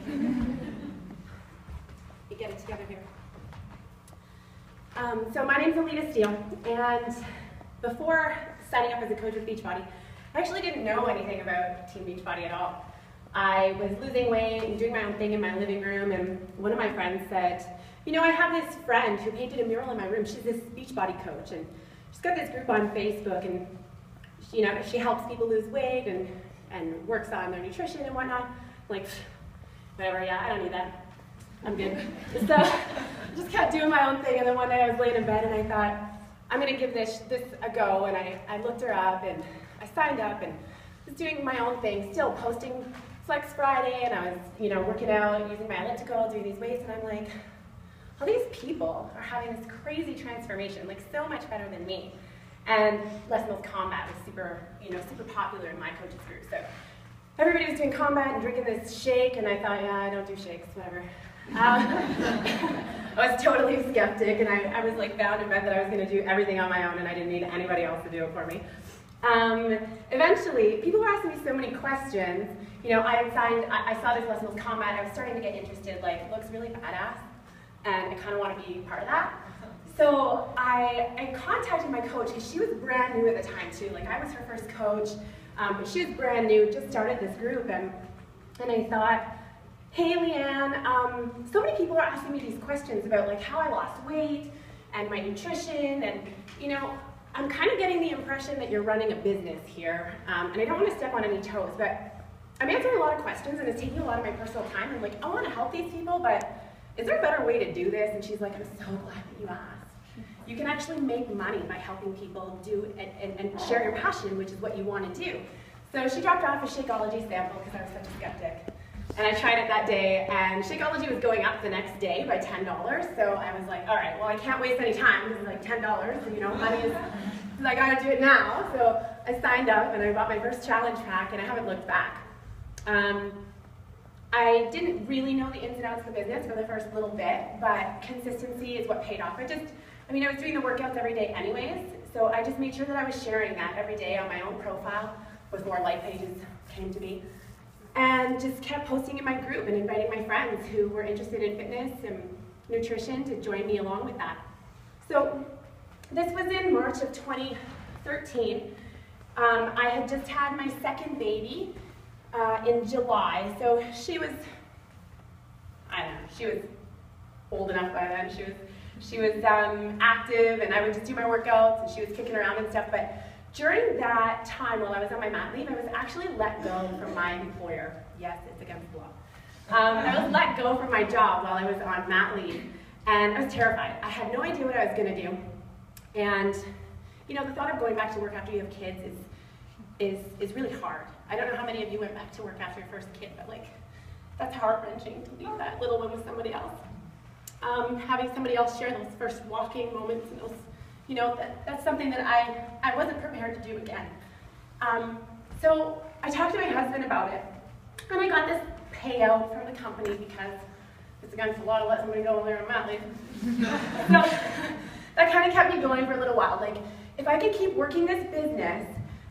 You get it together here. So my name's Alida Steele, and before signing up as a coach with Beachbody, I actually didn't know anything about Team Beachbody at all. I was losing weight and doing my own thing in my living room, and one of my friends said, you know, I have this friend who painted a mural in my room. She's this Beachbody coach, and she's got this group on Facebook, and she helps people lose weight and works on their nutrition and whatnot. I'm like, whatever, yeah, I don't need that. I'm good. So I just kept doing my own thing, and then one day I was laying in bed and I thought, I'm gonna give this a go, and I looked her up and I signed up and was doing my own thing, still posting Flex Friday, and I was working out, using my elliptical, doing these weights, and I'm like, all these people are having this crazy transformation, like so much better than me. And Les Mills Combat was super popular in my coaches group. So everybody was doing combat and drinking this shake, and I thought, yeah, I don't do shakes, whatever. I was totally a skeptic, and I was like bound in bed that I was going to do everything on my own, and I didn't need anybody else to do it for me. Eventually, people were asking me so many questions. I saw this Les Mills Combat. I was starting to get interested. Like, it looks really badass, and I kind of want to be part of that. So I contacted my coach, because she was brand new at the time too. Like, I was her first coach, but she was brand new, just started this group, and I thought, hey Leanne, so many people are asking me these questions about like how I lost weight and my nutrition, and I'm kind of getting the impression that you're running a business here, and I don't want to step on any toes, but I'm answering a lot of questions, and it's taking a lot of my personal time. I'm like, I want to help these people, but is there a better way to do this? And she's like, I'm so glad that you asked. You can actually make money by helping people do and share your passion, which is what you want to do. So she dropped off a Shakeology sample because I was such a skeptic. And I tried it that day, and Shakeology was going up the next day by $10. So I was like, all right, well, I can't waste any time. This is like $10, money is, I gotta do it now. So I signed up, and I bought my first challenge pack, and I haven't looked back. I didn't really know the ins and outs of the business for the first little bit, but consistency is what paid off. I was doing the workouts every day anyways, so I just made sure that I was sharing that every day on my own profile before light pages came to be, and just kept posting in my group and inviting my friends who were interested in fitness and nutrition to join me along with that. So this was in March of 2013. I had just had my second baby in July, so she was old enough by then. She was active, and I would just do my workouts, and she was kicking around and stuff. But during that time, while I was on my mat leave, I was actually let go from my employer. Yes, it's against the law. I was let go from my job while I was on mat leave, and I was terrified. I had no idea what I was going to do, and the thought of going back to work after you have kids is really hard. I don't know how many of you went back to work after your first kid, but like, that's heart-wrenching to leave that little one with somebody else. Having somebody else share those first walking moments, and those, that's something that I wasn't prepared to do again. So I talked to my husband about it, and I got this payout from the company because it's against the law to let somebody go when they're on mat leave. So that kind of kept me going for a little while. Like, if I could keep working this business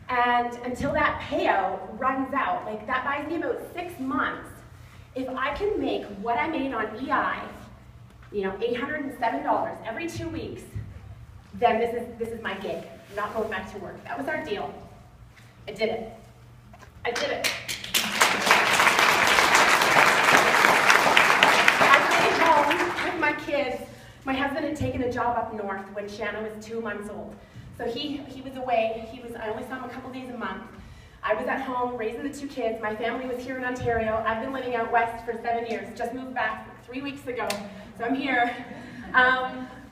and until that payout runs out, like that buys me about 6 months. If I can make what I made on EI, $807 every 2 weeks, then this is my gig. I'm not going back to work. That was our deal. I did it. I did it. I stayed home with my kids. My husband had taken a job up north when Shanna was 2 months old. So he was away. I only saw him a couple days a month. I was at home raising the 2 kids. My family was here in Ontario. I've been living out west for 7 years. Just moved back 3 weeks ago, so I'm here.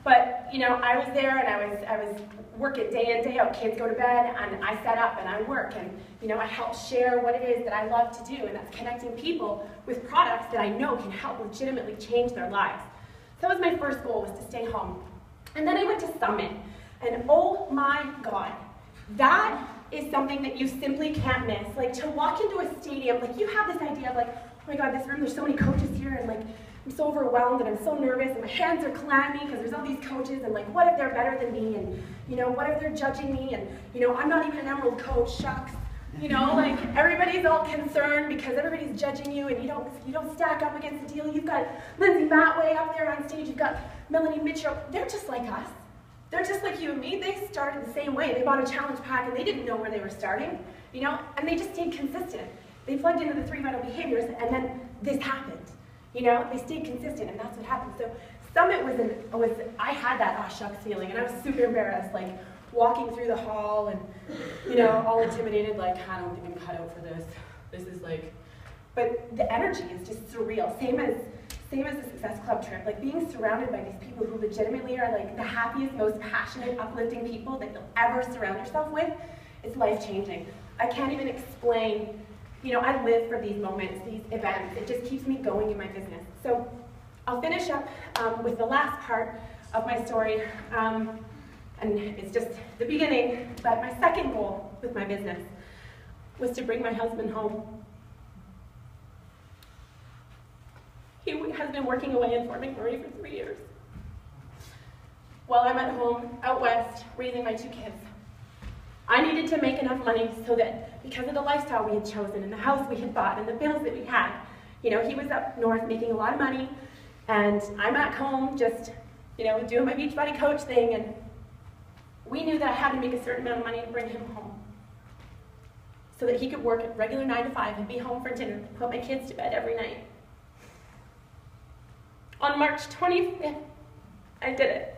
But I was there, and I was working day in, day out. Kids go to bed, and I set up and I work, and I help share what it is that I love to do, and that's connecting people with products that I know can help legitimately change their lives. So that was my first goal, was to stay home. And then I went to Summit, and oh my God, that is something that you simply can't miss. Like, to walk into a stadium, like, you have this idea of like, oh my God, this room, there's so many coaches here, and like, I'm so overwhelmed, and I'm so nervous, and my hands are clammy because there's all these coaches, and like, what if they're better than me, and what if they're judging me, and I'm not even an Emerald coach, shucks. You know, like everybody's all concerned because everybody's judging you, and you don't stack up against the deal. You've got Lindsay Matway up there on stage. You've got Melanie Mitchell. They're just like us. They're just like you and me. They started the same way. They bought a challenge pack, and they didn't know where they were starting. You know, and they just stayed consistent. They plugged into the 3 vital behaviors, and then this happened. You know, they stayed consistent, and that's what happened. So Summit I had that aw shucks feeling, and I was super embarrassed, like walking through the hall and, you know, all intimidated, like, I don't think I'm cut out for this. This is like, but the energy is just surreal. Same as the Success Club trip, like being surrounded by these people who legitimately are like the happiest, most passionate, uplifting people that you'll ever surround yourself with. It's life-changing. I can't even explain, you know, I live for these moments, these events. It just keeps me going in my business. So I'll finish up with the last part of my story, and it's just the beginning, but my second goal with my business was to bring my husband home. He has been working away in Fort McMurray for 3 years, while I'm at home, out west, raising my 2 kids. I needed to make enough money so that, because of the lifestyle we had chosen and the house we had bought and the bills that we had, you know, he was up north making a lot of money, and I'm at home just, you know, doing my Beachbody coach thing, and we knew that I had to make a certain amount of money to bring him home so that he could work a regular 9 to 5 and be home for dinner and put my kids to bed every night. On March 25th, I did it.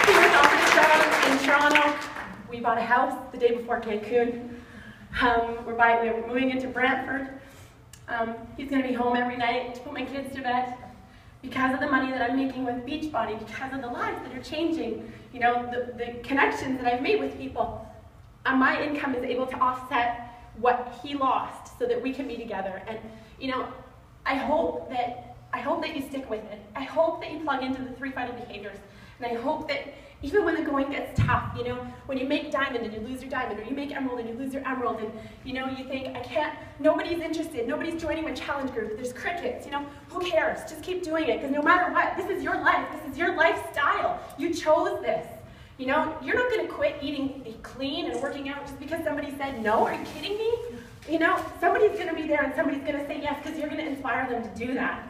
He was offered a job in Toronto. We bought a house the day before Cancun. We're moving into Brantford. He's going to be home every night to put my kids to bed. Because of the money that I'm making with Beachbody, because of the lives that are changing, you know, the connections that I've made with people, my income is able to offset what he lost so that we can be together. And, you know, I hope that you stick with it. I hope that you plug into the 3 vital behaviors. And I hope that even when the going gets tough, you know, when you make diamond and you lose your diamond, or you make emerald and you lose your emerald, and, you know, you think, nobody's interested, nobody's joining my challenge group, there's crickets, you know, who cares? Just keep doing it, because no matter what, this is your life, this is your lifestyle. You chose this. You know, you're not going to quit eating clean and working out just because somebody said no. Are you kidding me? You know, somebody's going to be there and somebody's going to say yes because you're going to inspire them to do that.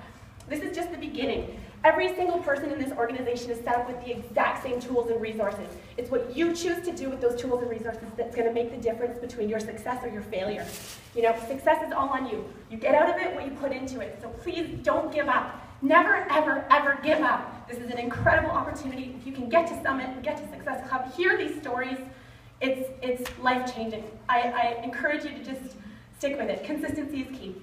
This is just the beginning. Every single person in this organization is set up with the exact same tools and resources. It's what you choose to do with those tools and resources that's going to make the difference between your success or your failure. You know, success is all on you. You get out of it what you put into it. So please don't give up. Never, ever, ever give up. This is an incredible opportunity. If you can get to Summit and get to Success Club, hear these stories, it's life-changing. I encourage you to just stick with it. Consistency is key.